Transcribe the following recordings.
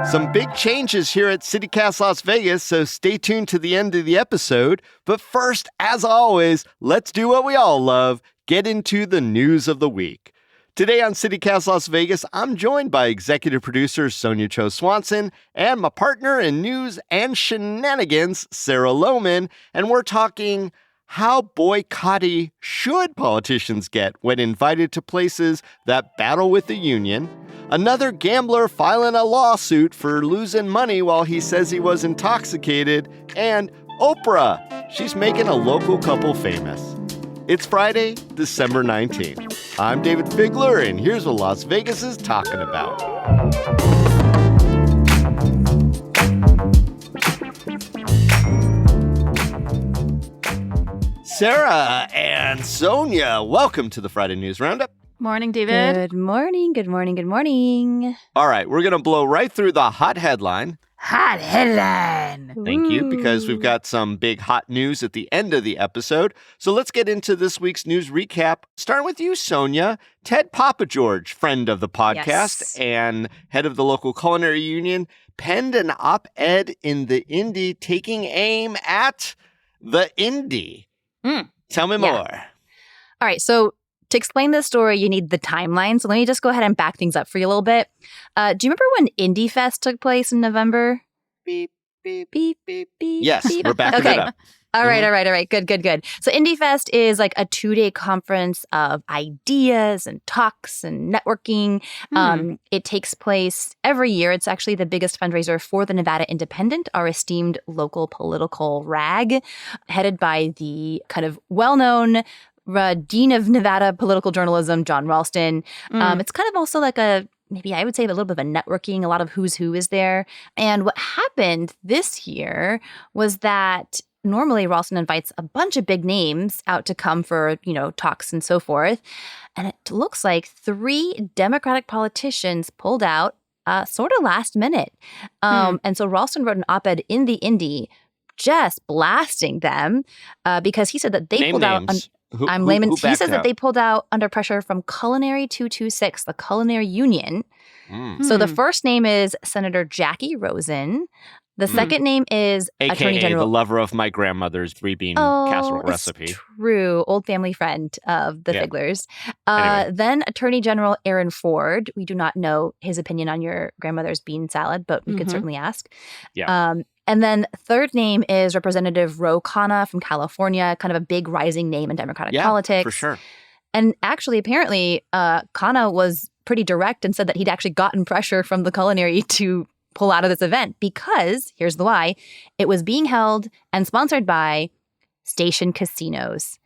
Some big changes here at CityCast Las Vegas, so stay tuned to the end of the episode. But first, as always, let's do what we all love, get into the news of the week. Today on CityCast Las Vegas, I'm joined by executive producer Sonia Cho Swanson and my partner in news and shenanigans, Sarah Lohman, and we're talking how boycotty should politicians get when invited to places that battle with the union, another gambler filing a lawsuit for losing money while he says he was intoxicated, and Oprah, she's making a local couple famous. It's Friday, December 19th. I'm David Figler, and here's what Las Vegas is talking about. Sarah and Sonia, welcome to the Friday News Roundup. Morning, David. Good morning, good morning, good morning. All right, we're going to blow right through the hot headline. Hot headline. Thank you, because we've got some big hot news at the end of the episode. So let's get into this week's news recap. Starting with you, Sonia. Ted Papageorge, friend of the podcast and head of the local culinary union, penned an op-ed in the Indy taking aim at the Indy. Tell me more. All right, so to explain this story, you need the timeline. So let me just go ahead and back things up for you a little bit. Do you remember when Indy Fest took place in November? Beep, beep, beep, beep, beep. Yes, beep. we're backing it up. All right. Good. So Indy Fest is like a 2-day conference of ideas and talks and networking. It takes place every year. It's actually the biggest fundraiser for the Nevada Independent, our esteemed local political rag, headed by the kind of well-known Dean of Nevada political journalism, John Ralston. It's kind of also like maybe I would say a little bit of a networking, a lot of who's who is there. And what happened this year was that normally Ralston invites a bunch of big names out to come for, talks and so forth. And it looks like 3 Democratic politicians pulled out sort of last minute. And so Ralston wrote an op-ed in the Indy just blasting them because he said that they pulled out. I'm layman. He says that they pulled out under pressure from Culinary 226, the culinary union. So the first name is Senator Jackie Rosen. The second name is Attorney General. The lover of my grandmother's 3-bean casserole recipe. True. Old family friend of the Figlers. Anyway. Then Attorney General Aaron Ford. We do not know his opinion on your grandmother's bean salad, but we could certainly ask. Yeah. And then third name is Representative Ro Khanna from California, kind of a big rising name in Democratic politics. For sure. And actually, apparently, Khanna was pretty direct and said that he'd actually gotten pressure from the culinary to pull out of this event because, here's the why, it was being held and sponsored by Station Casinos.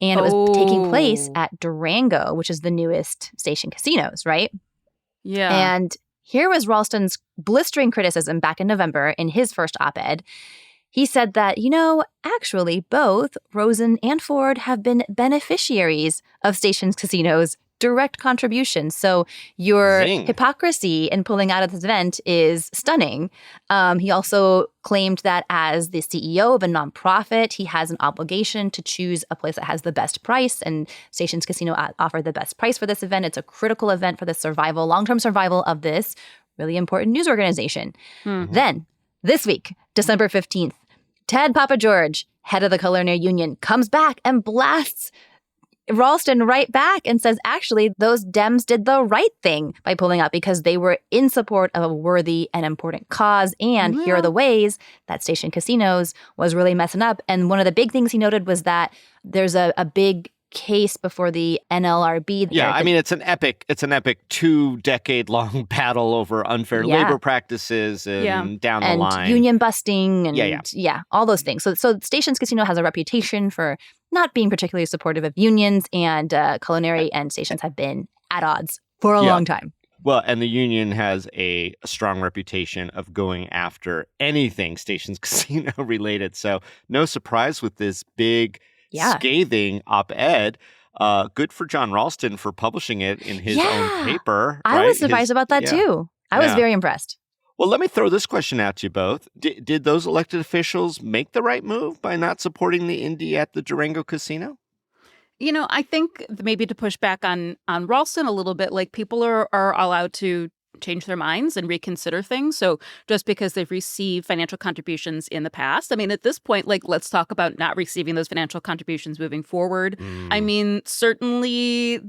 And it was taking place at Durango, which is the newest Station Casinos, right? Yeah. And here was Ralston's blistering criticism back in November in his first op-ed. He said that, actually both Rosen and Ford have been beneficiaries of Station's Casinos' direct contributions. So your hypocrisy in pulling out of this event is stunning. He also claimed that as the CEO of a nonprofit, he has an obligation to choose a place that has the best price, and Stations Casino offered the best price for this event. It's a critical event for the long-term survival of this really important news organization. Then, this week, December 15th, Ted Papageorge, head of the culinary union, comes back and blasts Ralston right back and says, actually, those Dems did the right thing by pulling out because they were in support of a worthy and important cause. And here are the ways that Station Casinos was really messing up. And one of the big things he noted was that there's a big case before the NLRB. Yeah, I mean, it's an epic 2-decade-long battle over unfair labor practices and down the line. And union busting and all those things. So Stations Casino has a reputation for not being particularly supportive of unions, and culinary and Stations have been at odds for a long time. Well, and the union has a strong reputation of going after anything Stations Casino related. So no surprise with this big scathing op-ed. Good for John Ralston for publishing it in his own paper. I was surprised about that too. I was very impressed. Well, let me throw this question out to you both. Did those elected officials make the right move by not supporting the Indy at the Durango Casino? I think maybe to push back on Ralston a little bit, like people are allowed to change their minds and reconsider things. So just because they've received financial contributions in the past, I mean, at this point, like, let's talk about not receiving those financial contributions moving forward. I mean, certainly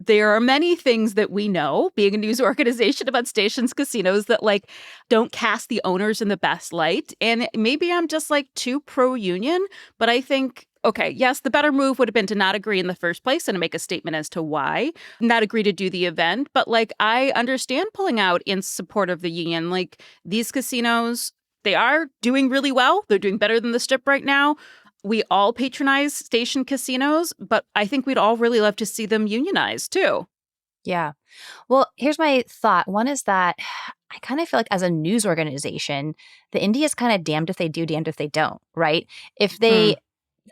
there are many things that we know, being a news organization, about stations, casinos that like don't cast the owners in the best light. And maybe I'm just like too pro-union, but I think, okay, yes, the better move would have been to not agree in the first place and to make a statement as to why, not agree to do the event. But like, I understand pulling out in support of the union. Like, these casinos, they are doing really well. They're doing better than the Strip right now. We all patronize station casinos, but I think we'd all really love to see them unionized too. Yeah. Well, here's my thought. One is that I kind of feel like as a news organization, the Indy is kind of damned if they do, damned if they don't, right? If they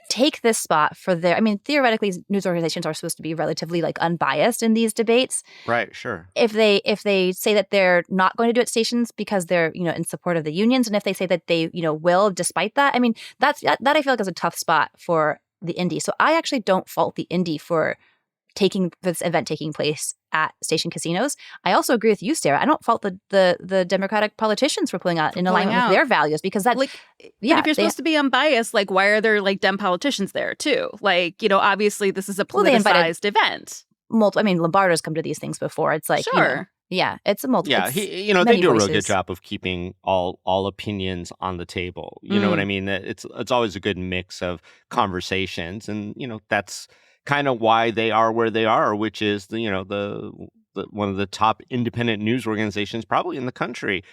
take this spot for their, I mean, theoretically, news organizations are supposed to be relatively like unbiased in these debates. Right, sure. If they say that they're not going to do it stations because they're, in support of the unions, and if they say that they, will despite that, I mean, that I feel like is a tough spot for the Indy. So I actually don't fault the Indy for this event taking place at station casinos. I also agree with you, Sarah. I don't fault the Democratic politicians for pulling out in alignment with their values, because that, but if you're supposed to be unbiased, like, why are there like Dem politicians there too? Like, obviously this is a politicized event. Lombardo's come to these things before. It's like, sure. It's a multiple. Yeah, they do a real good job of keeping all opinions on the table. You know what I mean? It's always a good mix of conversations, and that's kind of why they are where they are, which is the one of the top independent news organizations probably in the country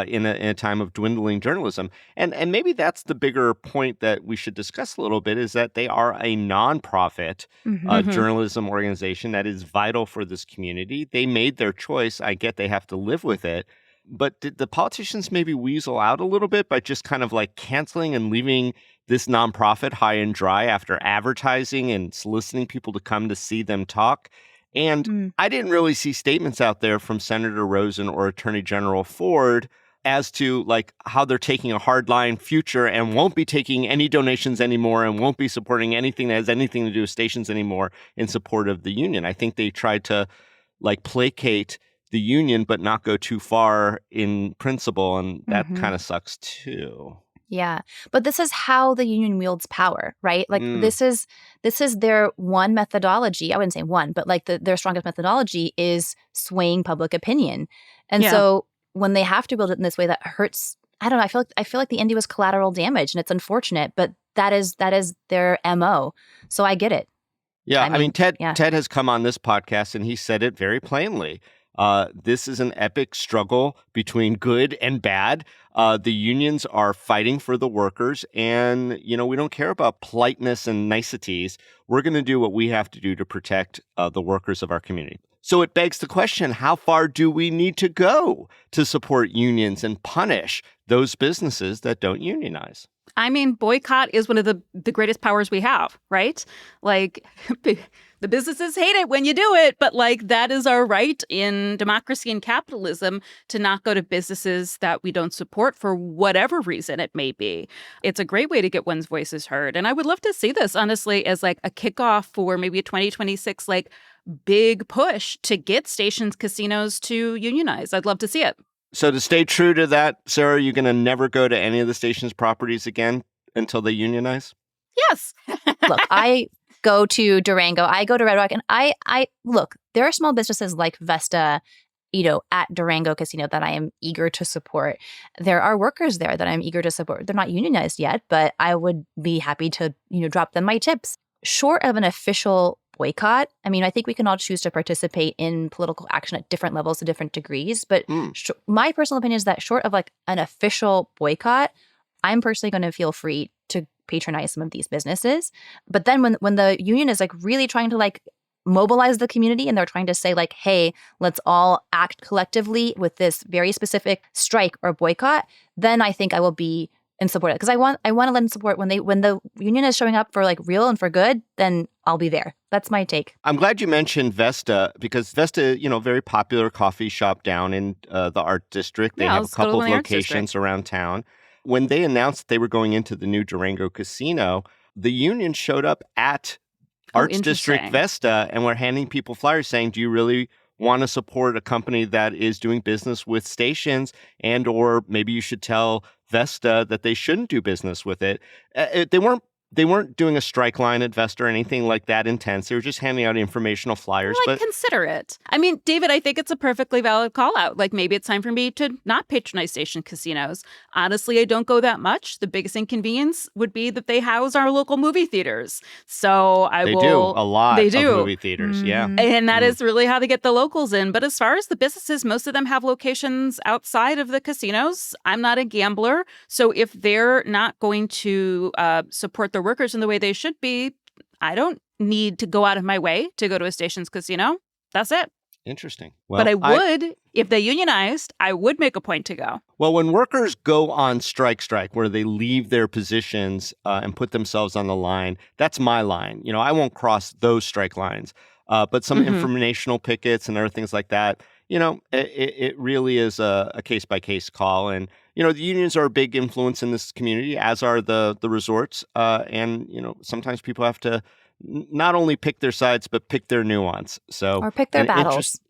in a time of dwindling journalism. And maybe that's the bigger point that we should discuss a little bit, is that they are a nonprofit journalism organization that is vital for this community. They made their choice. I get they have to live with it. But did the politicians maybe weasel out a little bit by just kind of like canceling and leaving this nonprofit high and dry after advertising and soliciting people to come to see them talk? And I didn't really see statements out there from Senator Rosen or Attorney General Ford as to like how they're taking a hardline future and won't be taking any donations anymore and won't be supporting anything that has anything to do with stations anymore in support of the union. I think they tried to like placate the union but not go too far in principle, and that kind of sucks too. Yeah. But this is how the union wields power, right? Like this is their one methodology. I wouldn't say one, but like their strongest methodology is swaying public opinion. And so when they have to build it in this way, that hurts. I don't know. I feel like the Indy was collateral damage, and it's unfortunate, but that is their MO. So I get it. Yeah. I mean, Ted has come on this podcast and he said it very plainly. This is an epic struggle between good and bad. The unions are fighting for the workers, and, we don't care about politeness and niceties. We're going to do what we have to do to protect the workers of our community. So it begs the question, how far do we need to go to support unions and punish those businesses that don't unionize? I mean, boycott is one of the greatest powers we have, right? Like, the businesses hate it when you do it, but like that is our right in democracy and capitalism to not go to businesses that we don't support for whatever reason it may be. It's a great way to get one's voices heard. And I would love to see this, honestly, as like a kickoff for maybe a 2026 like big push to get stations, casinos to unionize. I'd love to see it. So to stay true to that, Sarah, you're going to never go to any of the station's properties again until they unionize? Yes. Look, I go to Durango. I go to Red Rock. And I look, there are small businesses like Vesta, at Durango Casino that I am eager to support. There are workers there that I'm eager to support. They're not unionized yet, but I would be happy to, drop them my tips. Short of an official boycott, I mean, I think we can all choose to participate in political action at different levels to different degrees. But my personal opinion is that short of like an official boycott, I'm personally going to feel free to patronize some of these businesses. But then when the union is like really trying to like mobilize the community and they're trying to say like, hey, let's all act collectively with this very specific strike or boycott, then I think I will be in support of it. Because I want to let them support when the union is showing up for like real and for good, then I'll be there. That's my take. I'm glad you mentioned Vesta, because Vesta, very popular coffee shop down in the Art District. They have a couple of locations around town. When they announced they were going into the new Durango Casino, the union showed up at Arts District Vesta and were handing people flyers saying, do you really want to support a company that is doing business with stations, and or maybe you should tell Vesta that they shouldn't do business with it. They weren't doing a strike line at Vesta or anything like that intense. They were just handing out informational flyers. But consider it. I mean, David, I think it's a perfectly valid call out. Like, maybe it's time for me to not patronize station casinos. Honestly, I don't go that much. The biggest inconvenience would be that they house our local movie theaters. So They do a lot of movie theaters, yeah. And that is really how they get the locals in. But as far as the businesses, most of them have locations outside of the casinos. I'm not a gambler. So if they're not going to support their workers in the way they should be, I don't need to go out of my way to go to a station's casino. That's it. Interesting. Well, but I would, if they unionized, I would make a point to go. Well, when workers go on strike, where they leave their positions and put themselves on the line, that's my line. You know, I won't cross those strike lines. But some informational pickets and other things like that, you know, it really is a case-by-case call. And, you know, the unions are a big influence in this community, as are the resorts. And, you know, sometimes people have to not only pick their sides, but pick their nuance. Or pick their battles.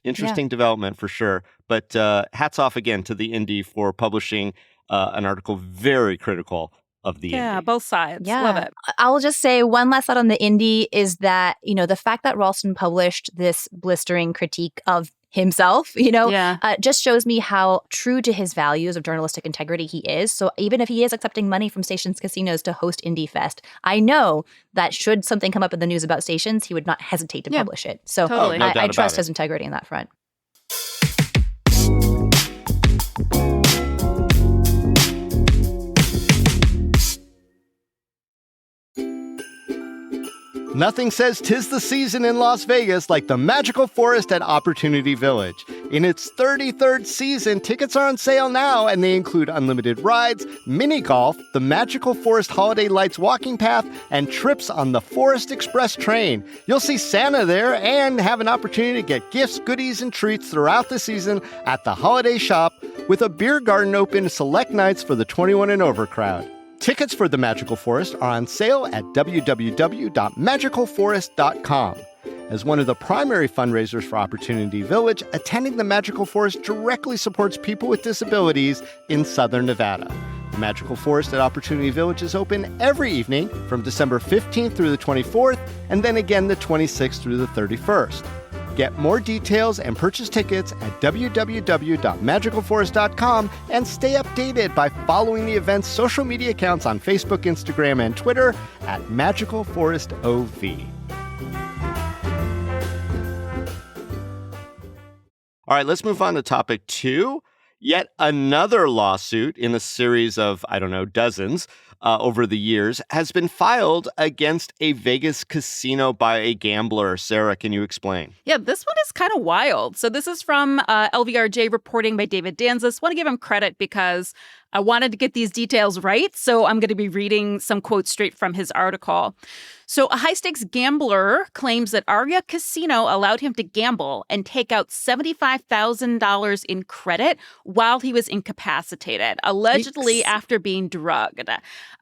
Interesting development for sure. But hats off again to the Indy for publishing an article very critical of the Indy. Yeah, both sides. Yeah. Love it. I will just say one last thought on the Indy is that, you know, the fact that Ralston published this blistering critique of himself, you know, just shows me how true to his values of journalistic integrity he is. So even if he is accepting money from stations casinos to host Indy Fest, I know that should something come up in the news about stations, he would not hesitate to publish it. So totally. I trust his integrity in that front. Nothing says 'tis the season in Las Vegas like the Magical Forest at Opportunity Village. In its 33rd season, tickets are on sale now, and they include unlimited rides, mini golf, the Magical Forest Holiday Lights walking path, and trips on the Forest Express train. You'll see Santa there and have an opportunity to get gifts, goodies, and treats throughout the season at the holiday shop, with a beer garden open select nights for the 21 and over crowd. Tickets for the Magical Forest are on sale at www.magicalforest.com. As one of the primary fundraisers for Opportunity Village, attending the Magical Forest directly supports people with disabilities in Southern Nevada. The Magical Forest at Opportunity Village is open every evening from December 15th through the 24th, and then again the 26th through the 31st. Get more details and purchase tickets at www.magicalforest.com and stay updated by following the event's social media accounts on Facebook, Instagram, and Twitter at Magical Forest OV. All right, let's move on to topic 2. Yet another lawsuit in a series of, dozens over the years has been filed against a Vegas casino by a gambler. Sarah, can you explain? Yeah, this one is kind of wild. So this is from LVRJ reporting by David Danzis. Want to give him credit because I wanted to get these details right. So I'm going to be reading some quotes straight from his article. So a high-stakes gambler claims that Aria Casino allowed him to gamble and take out $75,000 in credit while he was incapacitated, allegedly after being drugged,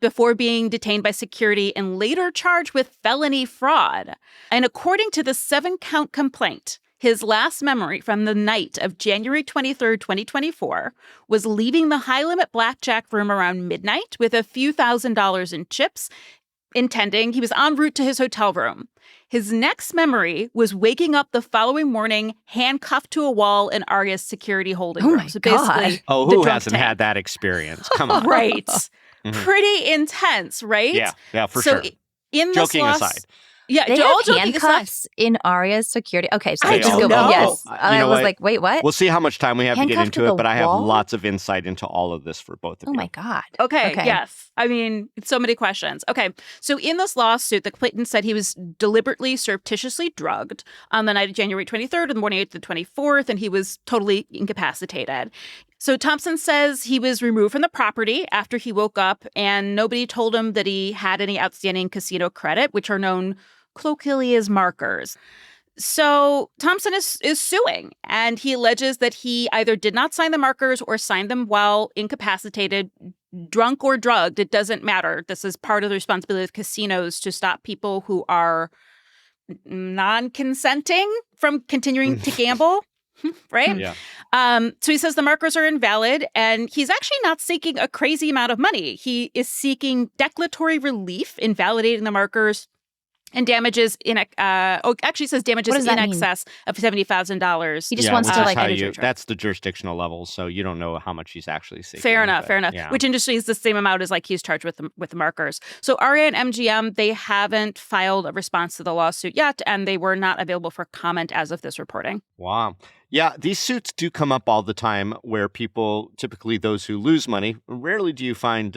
before being detained by security and later charged with felony fraud. And according to the 7-count complaint, his last memory from the night of January 23rd, 2024, was leaving the high-limit blackjack room around midnight with a few $1,000s in chips, intending he was en route to his hotel room. His next memory was waking up the following morning handcuffed to a wall in Aria's security holding room. So basically, who hasn't had that experience? Come on. Right. Pretty intense, right? Yeah, for sure. In Joking aside. Yeah, they all have handcuffs in Aria's security. Okay, so I don't know. Yes, I was like, wait, what? We'll see how much time we have to get into it, but I have wall? lots of insight into all of this for both of you. Oh my God. Okay, yes. I mean, so many questions. Okay, so in this lawsuit, the complainant said he was deliberately, surreptitiously drugged on the night of January 23rd and the morning of the 24th, and he was totally incapacitated. So Thompson says he was removed from the property after he woke up, and nobody told him that he had any outstanding casino credit, which are known colloquially as markers. So Thompson is suing, and he alleges that he either did not sign the markers or signed them while incapacitated, drunk or drugged. It doesn't matter. This is part of the responsibility of casinos to stop people who are non-consenting from continuing to gamble. Right? Yeah. So he says the markers are invalid, and he's actually not seeking a crazy amount of money. He is seeking declaratory relief, invalidating the markers, and damages actually says damages in excess of $70,000. He just wants to that's the jurisdictional level, so you don't know how much he's actually seeking. Fair enough. Yeah. Which industry is the same amount as he's charged with the markers. So RA and MGM, they haven't filed a response to the lawsuit yet, and they were not available for comment as of this reporting. Wow. Yeah, these suits do come up all the time where people, typically those who lose money, rarely do you find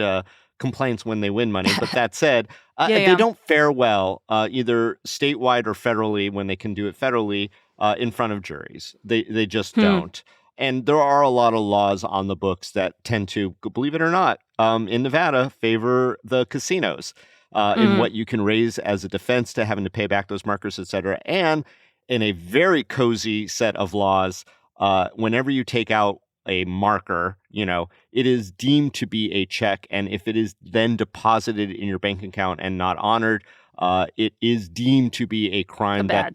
complaints when they win money. But that said, they don't fare well either statewide or federally when they can do it federally in front of juries. They just don't. And there are a lot of laws on the books that tend to, believe it or not, in Nevada, favor the casinos in what you can raise as a defense to having to pay back those markers, et cetera. And in a very cozy set of laws, whenever you take out a marker, it is deemed to be a check. And if it is then deposited in your bank account and not honored, it is deemed to be a crime that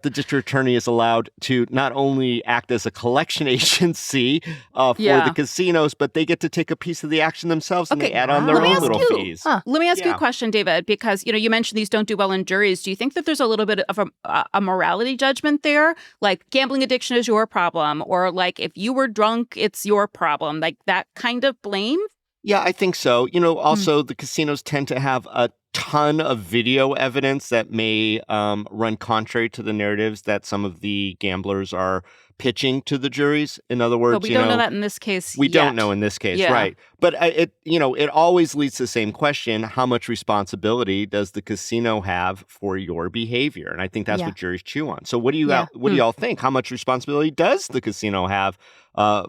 the district attorney is allowed to not only act as a collection agency for the casinos, but they get to take a piece of the action themselves and they add on their own little fees. Let me ask you a question, David, because you mentioned these don't do well in juries. Do you think that there's a little bit of a morality judgment there? Like gambling addiction is your problem, or like if you were drunk, it's your problem, like that kind of blame? Yeah, I think so. Also the casinos tend to have a ton of video evidence that may run contrary to the narratives that some of the gamblers are pitching to the juries. In other words, but we don't know that in this case. We don't know in this case, right? But it always leads to the same question: how much responsibility does the casino have for your behavior? And I think that's what juries chew on. So what do y'all think? How much responsibility does the casino have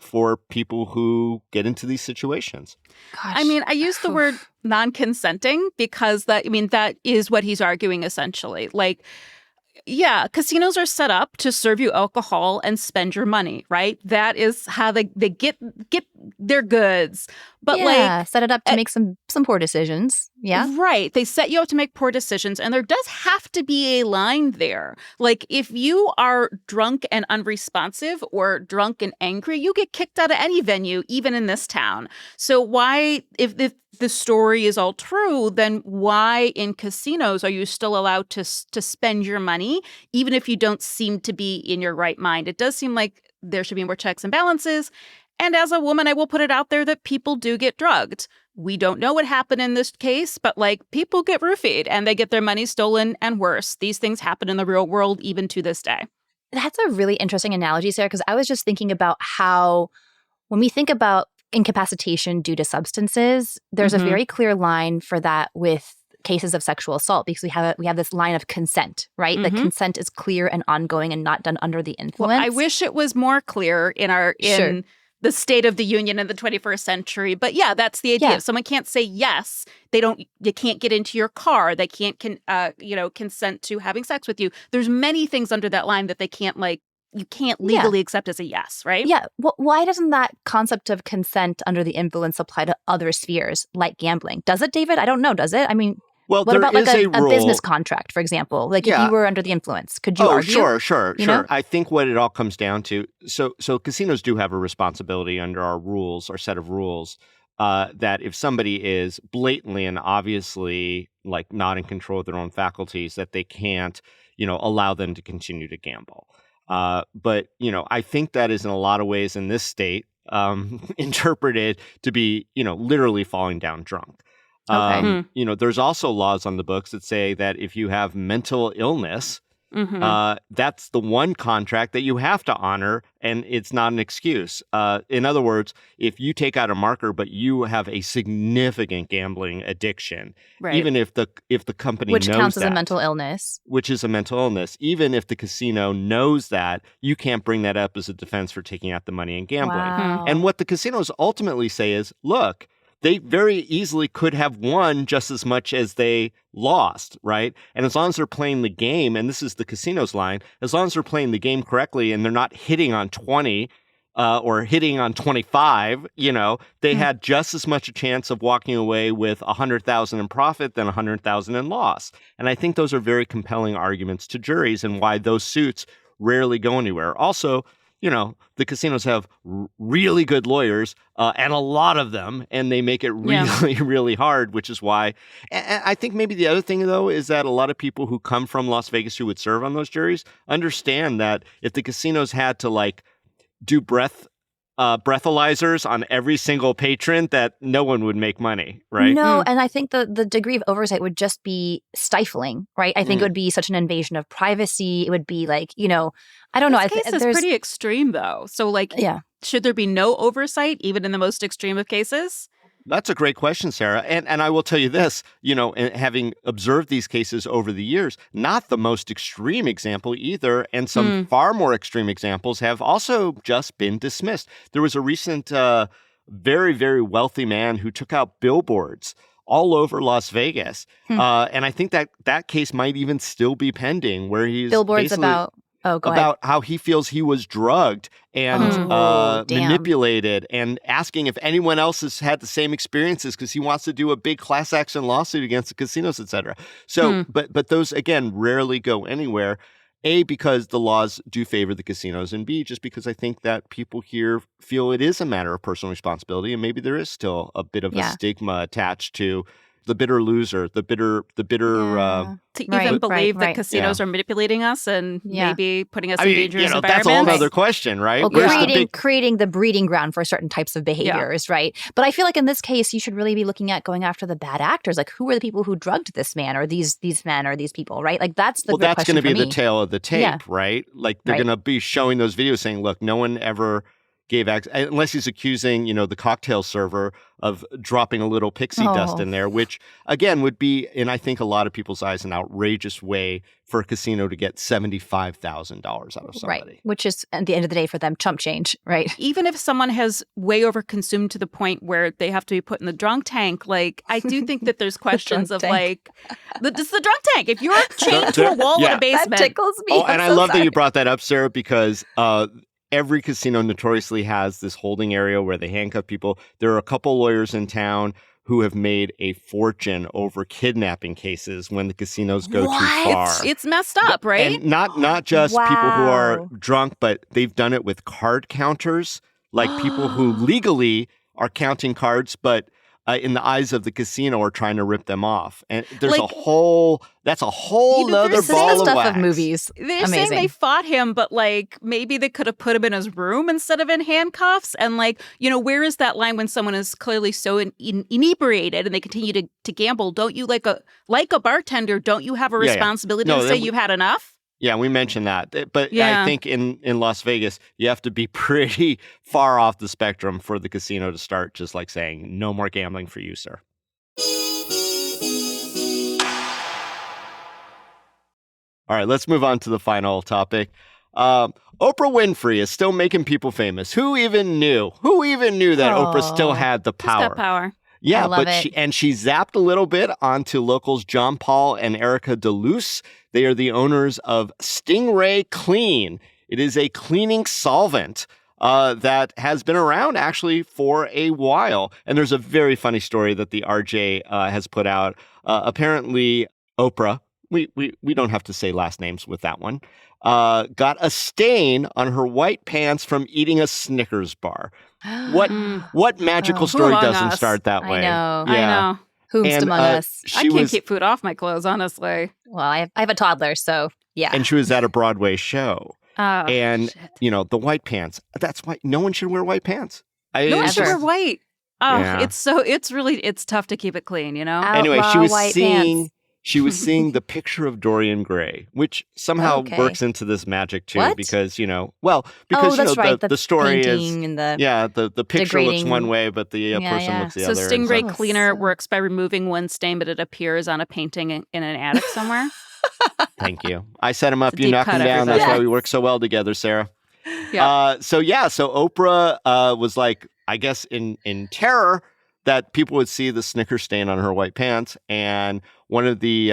for people who get into these situations? Gosh. I mean, I use the word non-consenting because that is what he's arguing essentially. Like, yeah, casinos are set up to serve you alcohol and spend your money, right? That is how they get their goods. But set it up to make some poor decisions. Yeah. Right. They set you up to make poor decisions. And there does have to be a line there. Like if you are drunk and unresponsive or drunk and angry, you get kicked out of any venue, even in this town. So why, if the story is all true, then why in casinos are you still allowed to spend your money, even if you don't seem to be in your right mind? It does seem like there should be more checks and balances. And as a woman, I will put it out there that people do get drugged. We don't know what happened in this case, but people get roofied and they get their money stolen and worse. These things happen in the real world even to this day. That's a really interesting analogy, Sarah, because I was just thinking about how when we think about incapacitation due to substances, there's a very clear line for that with cases of sexual assault because we have this line of consent, right? That consent is clear and ongoing and not done under the influence. Well, I wish it was more clear in the State of the Union in the 21st century. But yeah, that's the idea. If someone can't say yes, they can't get into your car. They can't consent to having sex with you. There's many things under that line that they can't you can't legally accept as a yes, right? Yeah. Well, why doesn't that concept of consent under the influence apply to other spheres like gambling? Does it, David? I don't know. Does it? I mean, what about a business contract, for example? Like if you were under the influence, could you argue? Sure. I think what it all comes down to, so casinos do have a responsibility under our rules, our set of rules, that if somebody is blatantly and obviously not in control of their own faculties, that they can't, allow them to continue to gamble. But I think that is in a lot of ways in this state interpreted to be, literally falling down drunk. Okay. There's also laws on the books that say that if you have mental illness, that's the one contract that you have to honor, and it's not an excuse. In other words, if you take out a marker, but you have a significant gambling addiction, even if the company knows that, which counts as a mental illness, which is a mental illness, even if the casino knows that, you can't bring that up as a defense for taking out the money and gambling. Wow. And what the casinos ultimately say is, look, they very easily could have won just as much as they lost, right? And as long as they're playing the game, and this is the casino's line, as long as they're playing the game correctly and they're not hitting on 20 or hitting on 25, they had just as much a chance of walking away with 100,000 in profit than 100,000 in loss. And I think those are very compelling arguments to juries and why those suits rarely go anywhere. Also, the casinos have really good lawyers and a lot of them, and they make it really, really hard, which is why. And I think maybe the other thing, though, is that a lot of people who come from Las Vegas who would serve on those juries understand that if the casinos had to do breathalyzers on every single patron, that no one would make money, right? No, and I think the degree of oversight would just be stifling, right? I think it would be such an invasion of privacy. It would be I don't know. This case is pretty extreme, though. So, should there be no oversight, even in the most extreme of cases? That's a great question, Sarah. And I will tell you this, having observed these cases over the years, not the most extreme example either. And some far more extreme examples have also just been dismissed. There was a recent, very, very wealthy man who took out billboards all over Las Vegas. And I think that case might even still be pending, where he's billboards about... about how he feels he was drugged and manipulated, and asking if anyone else has had the same experiences because he wants to do a big class action lawsuit against the casinos, et cetera. So, but those, again, rarely go anywhere. A, because the laws do favor the casinos, and B, just because I think that people here feel it is a matter of personal responsibility, and maybe there is still a bit of a stigma attached to the bitter loser, the bitter. To even believe that casinos are manipulating us and maybe putting us in dangerous environments. That's a whole other question, right? Well, creating the breeding ground for certain types of behaviors, right? But I feel like in this case, you should really be looking at going after the bad actors. Like, who are the people who drugged this man or these men or these people, right? Like, that's the that's question going to be for the tail of the tape, right? Like, they're going to be showing those videos saying, look, no one ever gave access, unless he's accusing, the cocktail server of dropping a little pixie dust in there, which, again, would be, in I think a lot of people's eyes, an outrageous way for a casino to get $75,000 out of somebody. Right, which is, at the end of the day, for them, chump change, right? Even if someone has way overconsumed to the point where they have to be put in the drunk tank, I do think that there's questions of, it's the drunk tank. If you're chained to a wall in a basement. That tickles me. And I love that you brought that up, Sarah, because every casino notoriously has this holding area where they handcuff people. There are a couple lawyers in town who have made a fortune over kidnapping cases when the casinos go too far. It's messed up, right? And not just people who are drunk, but they've done it with card counters, like people who legally are counting cards, but in the eyes of the casino are trying to rip them off. And there's that's a whole nother ball of wax. Of movies. They're saying they fought him, but maybe they could have put him in his room instead of in handcuffs. And where is that line when someone is clearly so inebriated and they continue to gamble? Don't you, like a bartender, don't you have a responsibility to say you've had enough? Yeah, we mentioned that. But I think in Las Vegas, you have to be pretty far off the spectrum for the casino to start just saying, no more gambling for you, sir. All right, let's move on to the final topic. Oprah Winfrey is still making people famous. Who even knew? Who even knew that Oprah still had the power? She's got power. Yeah, but she zapped a little bit onto locals John Paul and Erica DeLuce. They are the owners of Stingray Clean. It is a cleaning solvent that has been around actually for a while. And there's a very funny story that the RJ has put out. Apparently, Oprah, we don't have to say last names with that one, got a stain on her white pants from eating a Snickers bar. What magical story doesn't start that way? I know. Whomst among us? I can't keep food off my clothes, honestly. Well, I have a toddler, so yeah. And she was at a Broadway show. Oh, and, shit. The white pants. That's why no one should wear white pants. No one should wear white. Oh, it's tough to keep it clean, Anyway, she was seeing the picture of Dorian Gray, which somehow works into this magic too, because the story is and the picture looks one way, but the person looks the other. So Stingray Cleaner works by removing one stain, but it appears on a painting in an attic somewhere. Thank you. I set him up, you knock him down. That's why we work so well together, Sarah. Yeah. So Oprah was I guess in terror that people would see the Snickers stain on her white pants, and one of the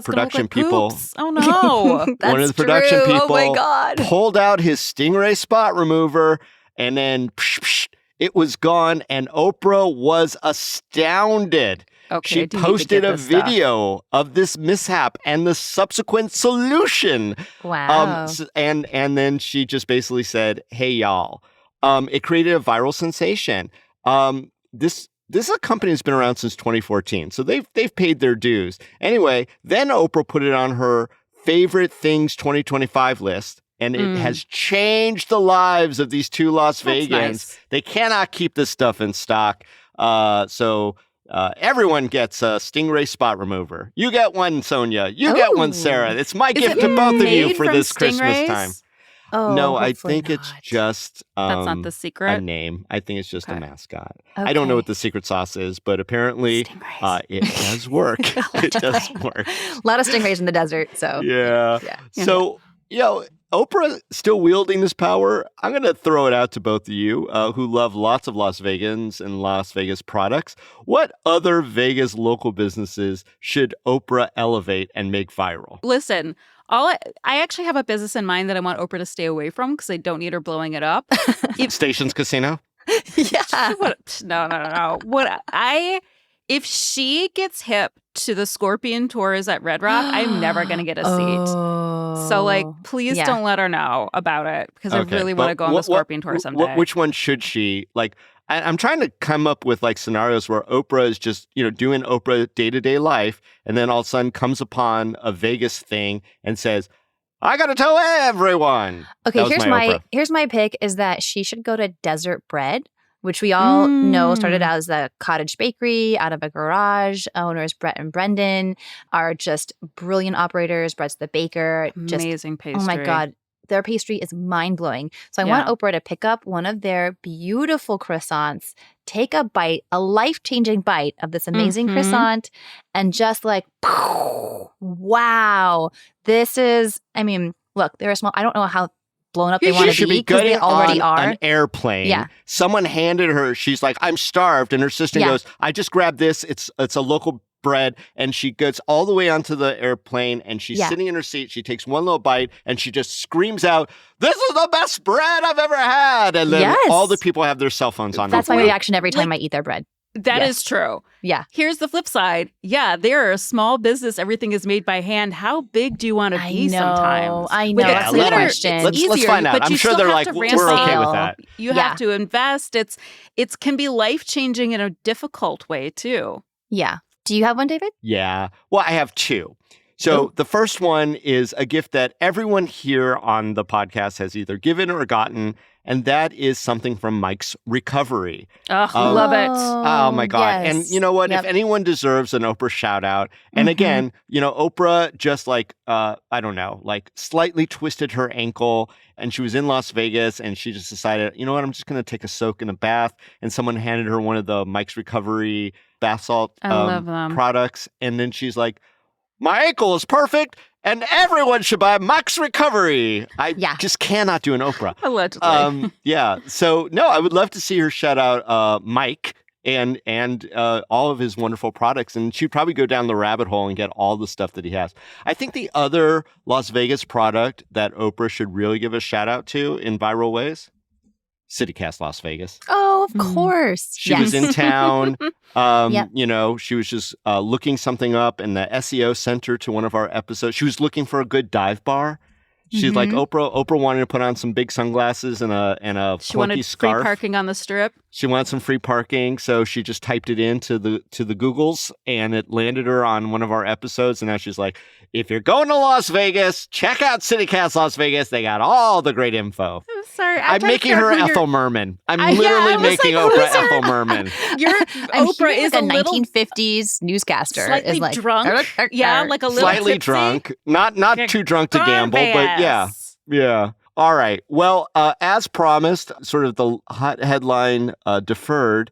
production people. Poops. Oh no! One of the production people oh my God. pulled out his Stingray spot remover and then it was gone, and Oprah was astounded. Okay, She I do need to posted get a this stuff. video of this mishap and the subsequent solution. Wow. And then she just basically said, "Hey, y'all." It created a viral sensation. This is a company that's been around since 2014, so they've paid their dues. Anyway, then Oprah put it on her favorite things 2025 list. And it has changed the lives of these two Las Vegans. Nice. They cannot keep this stuff in stock. So everyone gets a Stingray spot remover. You get one, Sonia. You get one, Sarah. It's my gift to both of you for this Christmas time. Oh, No, I hopefully think it's not. just That's not the a secret. name. I think it's just a Okay. mascot. I don't know Okay. what the secret sauce is, but apparently Stingrays. it does work. It does work. A lot of stingrays in the desert, so Yeah. Yeah. So, Oprah still wielding this power. I'm going to throw it out to both of you who love lots of Las Vegans and Las Vegas products. What other Vegas local businesses should Oprah elevate and make viral? Listen, I actually have a business in mind that I want Oprah to stay away from because I don't need her blowing it up. Stations Casino? yeah. No. If she gets hip to the Scorpion tours at Red Rock, I'm never going to get a seat. So, please don't let her know about it because I really want to go on the Scorpion tour someday. Which one should she, I'm trying to come up with scenarios where Oprah is just, doing Oprah day-to-day life, and then all of a sudden comes upon a Vegas thing and says, I got to tell everyone. Okay, Oprah. here's my pick is that she should go to Desert Bread, which we all know started out as a cottage bakery out of a garage. Owners Brett and Brendan are just brilliant operators. Brett's the baker. Amazing pastry. Oh my God. Their pastry is mind-blowing. So I want Oprah to pick up one of their beautiful croissants, take a bite, a life-changing bite of this amazing croissant, and just wow. This is, look, they're a small, I don't know how blown up they want to be because they already are. An airplane. Yeah. Someone handed her, she's like, I'm starved. And her sister goes, I just grabbed this. It's a local bread. And she gets all the way onto the airplane and she's sitting in her seat. She takes one little bite and she just screams out, this is the best bread I've ever had. And then all the people have their cell phones on. That's my reaction every time I eat their bread. That is true. Yeah. Here's the flip side. Yeah, they're a small business. Everything is made by hand. How big do you want to be sometimes? I know. With That's a the glitter, question. it's Let's easier, find out. but I'm you sure still they're have to like, ramp we're okay scale. with that. You have to invest. It can be life-changing in a difficult way, too. Yeah. Do you have one, David? Yeah. Well, I have two. So the first one is a gift that everyone here on the podcast has either given or gotten, and that is something from Mike's Recovery. Love it. Oh my God. Yes. And you know what? Yep. If anyone deserves an Oprah shout out, and again, Oprah just slightly twisted her ankle and she was in Las Vegas and she just decided, you know what? I'm just going to take a soak in a bath. And someone handed her one of the Mike's Recovery bath salt love them. products. And then she's like, my ankle is perfect and everyone should buy Mike's Recovery. I just cannot do an Oprah. Allegedly. So, no, I would love to see her shout out Mike and all of his wonderful products. And she'd probably go down the rabbit hole and get all the stuff that he has. I think the other Las Vegas product that Oprah should really give a shout out to in viral ways, CityCast Las Vegas. Oh, of course. She was in town. Yep. She was just looking something up and the SEO sent her to one of our episodes. She was looking for a good dive bar. She's like, Oprah wanted to put on some big sunglasses and a She clunky wanted scarf. free parking on the strip. She wanted some free parking, so she just typed it into the Googles, and it landed her on one of our episodes. And now she's like, if you're going to Las Vegas, check out CityCast Las Vegas. They got all the great info. I'm sorry. I'm making her Ethel Merman. I'm literally making Oprah Ethel Merman. Oprah is like a a little 1950s newscaster. slightly is like, drunk. Yeah, like a little Slightly tipsy. drunk. Not too drunk to gamble, but yeah. Yeah. All right. Well, as promised, sort of the hot headline deferred.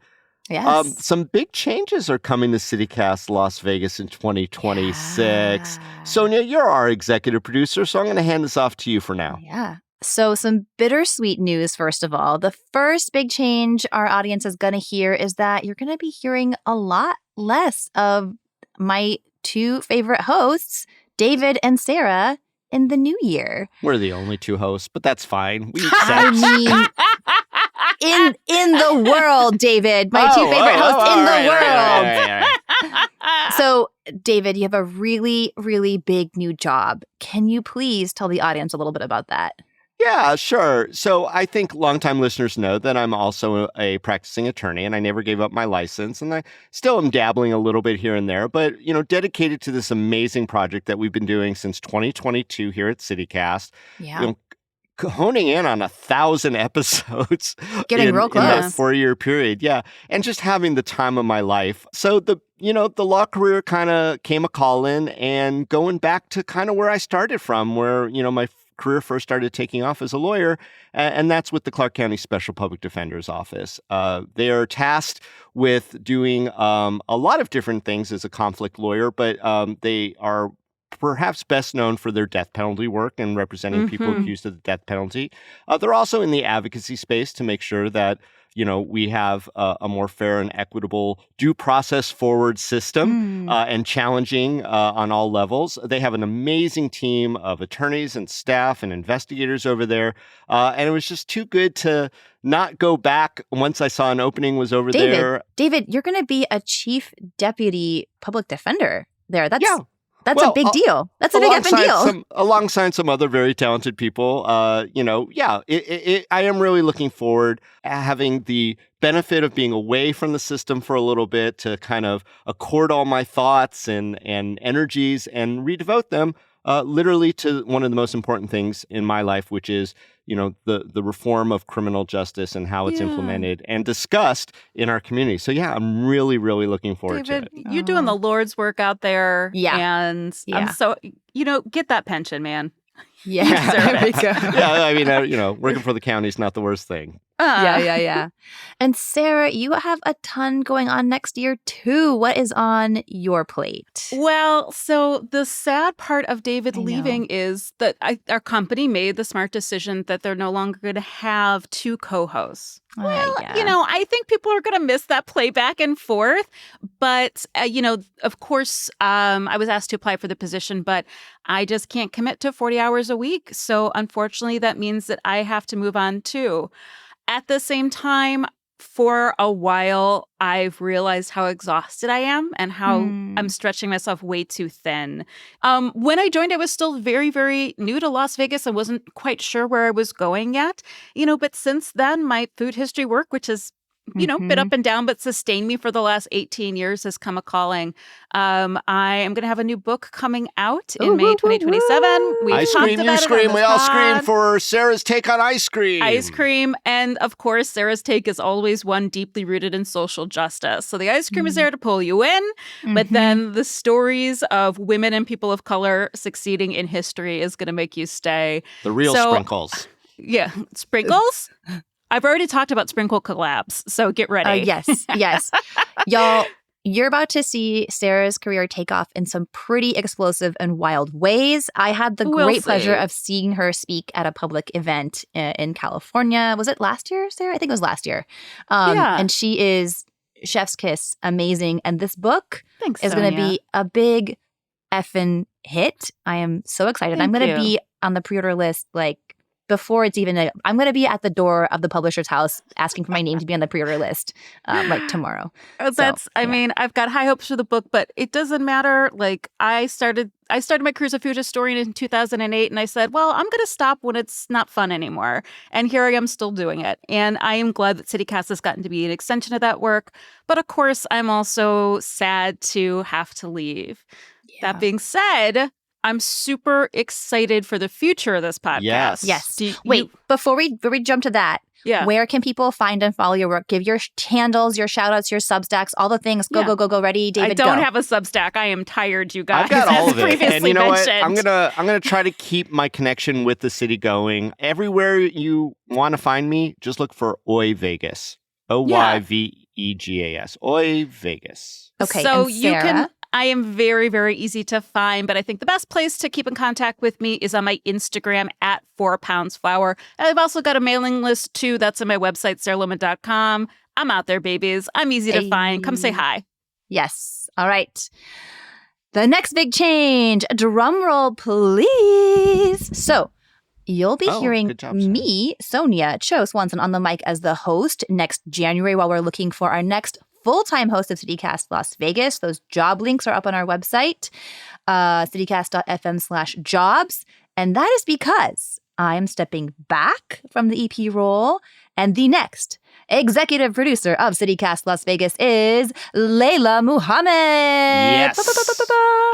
Yes. Some big changes are coming to CityCast Las Vegas in 2026. Yeah. Sonia, you're our executive producer, so I'm going to hand this off to you for now. Yeah. So some bittersweet news, first of all. The first big change our audience is going to hear is that you're going to be hearing a lot less of my two favorite hosts, David and Sarah, in the new year. We're the only two hosts, but that's fine. We I accept. mean, in the world, David. My two favorite hosts in the world. Right. So, David, you have a really, really big new job. Can you please tell the audience a little bit about that? Yeah, sure. So I think longtime listeners know that I'm also a practicing attorney, and I never gave up my license, and I still am dabbling a little bit here and there, but, dedicated to this amazing project that we've been doing since 2022 here at CityCast. Yeah. Honing in on 1,000 episodes Getting real close. in that 4-year period. Yeah. And just having the time of my life. So the law career kind of came a call in, and going back to kind of where I started from, where, my career first started taking off as a lawyer, and that's with the Clark County Special Public Defender's Office. They are tasked with doing a lot of different things as a conflict lawyer, but they are perhaps best known for their death penalty work and representing people accused of the death penalty. They're also in the advocacy space to make sure that we have a more fair and equitable due process forward system and challenging on all levels. They have an amazing team of attorneys and staff and investigators over there. And it was just too good to not go back once I saw an opening was over there. David, you're going to be a chief deputy public defender there. That's a big deal. That's a big effing deal. Alongside some other very talented people, I am really looking forward having the benefit of being away from the system for a little bit to kind of accord all my thoughts and energies and redevote them literally to one of the most important things in my life, which is the reform of criminal justice and how it's implemented and discussed in our community. So I'm really, really looking forward David, to it. You're doing the Lord's work out there. Yeah. And I'm so, get that pension, man. Yeah. There we go. Yeah, I mean, working for the county is not the worst thing. Yeah. And Sarah, you have a ton going on next year too. What is on your plate? Well, so the sad part of David leaving is that our company made the smart decision that they're no longer going to have two co-hosts. Well, I think people are going to miss that play back and forth. But, of course, I was asked to apply for the position, but I just can't commit to 40 hours a week. So unfortunately, that means that I have to move on too. At the same time, for a while, I've realized how exhausted I am and how I'm stretching myself way too thin. When I joined, I was still very, very new to Las Vegas. I wasn't quite sure where I was going yet, but since then, my food history work, which has been up and down, but sustained me for the last 18 years, has come a calling. I am going to have a new book coming out in May 2027. Ice cream, you scream. We all scream for Sarah's take on ice cream. Ice cream. And of course, Sarah's take is always one deeply rooted in social justice. So the ice cream is there to pull you in, but then the stories of women and people of color succeeding in history is going to make you stay. The real sprinkles. Yeah. Sprinkles? I've already talked about sprinkle collabs, so get ready. Yes. Y'all, you're about to see Sarah's career take off in some pretty explosive and wild ways. I had the great pleasure of seeing her speak at a public event in California. Was it last year, Sarah? I think it was last year. And she is chef's kiss, amazing. And this book is going to be a big effing hit. I am so excited. I'm going to be on the pre-order list before it's even I'm going to be at the door of the publisher's house asking for my name to be on the pre-order list tomorrow. I mean, I've got high hopes for the book, but it doesn't matter. I started my career as a food historian in 2008, and I said, well, I'm going to stop when it's not fun anymore. And here I am still doing it. And I am glad that CityCast has gotten to be an extension of that work. But of course, I'm also sad to have to leave. Yeah. That being said, I'm super excited for the future of this podcast. Yes. Wait, before we jump to that, where can people find and follow your work? Give your handles, your shout outs, your Substacks, all the things. Go. Ready, David, I don't have a Substack. I am tired, you guys. I've got all of it. And you know mentioned. what? I'm gonna try to keep my connection with the city going. Everywhere you want to find me, just look for Oi Vegas. OYVEGAS. Oi Vegas. Okay. So and Sarah? I am very, very easy to find, but I think the best place to keep in contact with me is on my Instagram at 4poundsflour. I've also got a mailing list too. That's on my website, sarahlohman.com. I'm out there, babies. I'm easy to find. Come say hi. Yes. All right. The next big change. Drum roll, please. So You'll be hearing good job, Sarah. me, Sonia Cho Swanson, on the mic as the host next January while we're looking for our next full-time host of CityCast Las Vegas. Those job links are up on our website, citycast.fm/jobs. And that is because I'm stepping back from the EP role, and the next executive producer of CityCast Las Vegas is Layla Muhammad. Yes.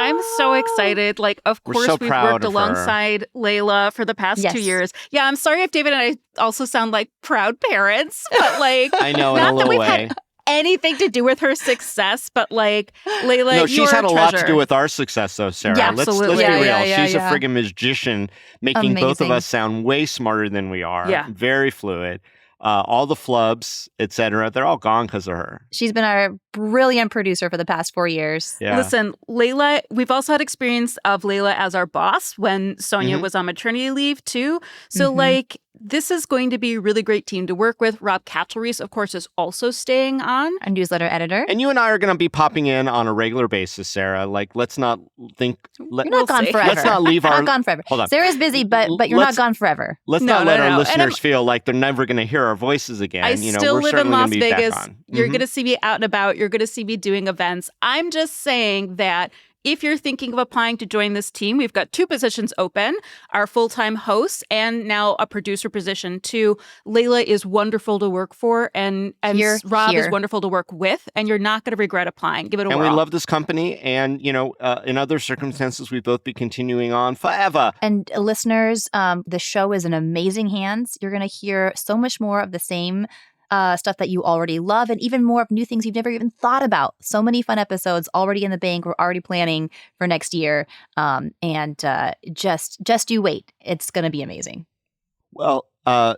I'm so excited. Like, of We're course, so we've proud worked of her. alongside Layla for the past Yes. 2 years. Yeah, I'm sorry if David and I also sound like proud parents, but like, I know, in a not that little we've way. had anything to do with her success, but like, Layla, No, you're she's had a lot to treasure. do with our success, though, Sarah. Yeah, Let's absolutely. be Yeah, real. yeah, She's yeah. a friggin' magician, making both of Amazing. us sound way smarter than we are. Yeah. Very fluid. All the flubs, etc., they're all gone because of her. She's been our brilliant producer for the past 4 years. Yeah. Listen, Layla, we've also had experience of Layla as our boss when Sonia Mhm. was on maternity leave too. So Mhm. like, this is going to be a really great team to work with. Rob Katchelreese, of course, is also staying on. Our newsletter editor. And you and I are going to be popping in on a regular basis, Sarah. Like, let's not think. You're not We'll gone see. forever. Let's not leave our. Not gone forever. Hold on. Sarah's busy, but you're Let's- not gone forever. Let's No, not no, let no, our no. And listeners feel like they're never going to hear our voices again. I You know, still we're live in certainly gonna Las be back Vegas. on. You're Mhm. going to see me out and about. You're going to see me doing events. I'm just saying that if you're thinking of applying to join this team, we've got 2 positions open, our full-time hosts and now a producer position too. Layla is wonderful to work for and Here, Rob is here. wonderful to work with, and you're not going to regret applying. Give it a And whirl. we love this company. And, you know, in other circumstances, we'd both be continuing on forever. And listeners, the show is in amazing hands. You're going to hear so much more of the same stuff that you already love, and even more of new things you've never even thought about. So many fun episodes already in the bank. We're already planning for next year. And just you wait. It's going to be amazing. Well,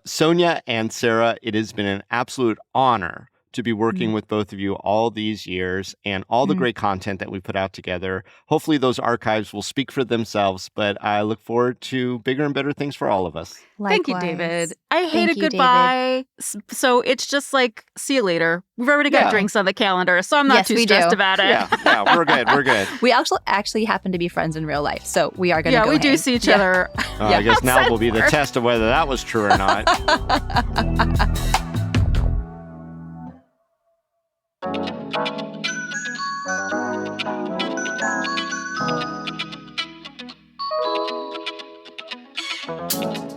Sonia and Sarah, it has been an absolute honor to be working with both of you all these years and all the great content that we put out together. Hopefully those archives will speak for themselves, but I look forward to bigger and better things for all of us. Thank you, Likewise. David. I hate Thank a you, goodbye. So it's just like, see you later. We've already got Yeah. drinks on the calendar, so I'm not Yes, too we do. stressed about it. Yeah, we're good. We're good. We actually happen to be friends in real life, so we are going to Yeah, go we do hang. see each Yeah. other. I guess now outside will be the work. test of whether that was true or not.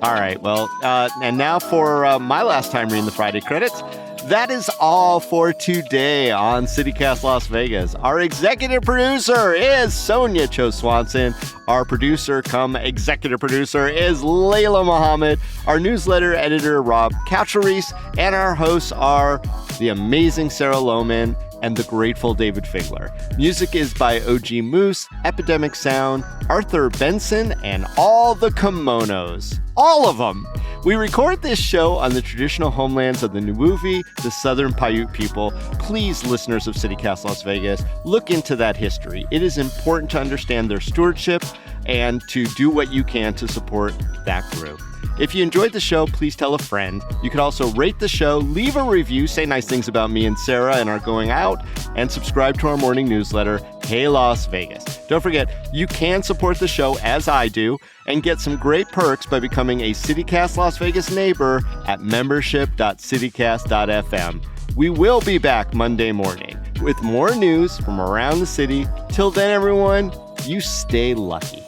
All right. Well, and now for my last time reading the Friday credits. That is all for today on CityCast Las Vegas. Our executive producer is Sonia Cho Swanson. Our producer come executive producer is Layla Muhammad. Our newsletter editor, Rob Katchelreese. And our hosts are the amazing Sarah Lohman and the grateful David Figler. Music is by OG Moose, Epidemic Sound, Arthur Benson, and all the kimonos. All of them. We record this show on the traditional homelands of the Nuwuvi, the Southern Paiute people. Please, listeners of CityCast Las Vegas, look into that history. It is important to understand their stewardship and to do what you can to support that group. If you enjoyed the show, please tell a friend. You could also rate the show, leave a review, say nice things about me and Sarah and our going out, and subscribe to our morning newsletter, Hey Las Vegas. Don't forget, you can support the show as I do and get some great perks by becoming a CityCast Las Vegas neighbor at membership.citycast.fm. We will be back Monday morning with more news from around the city. Till then, everyone, you stay lucky.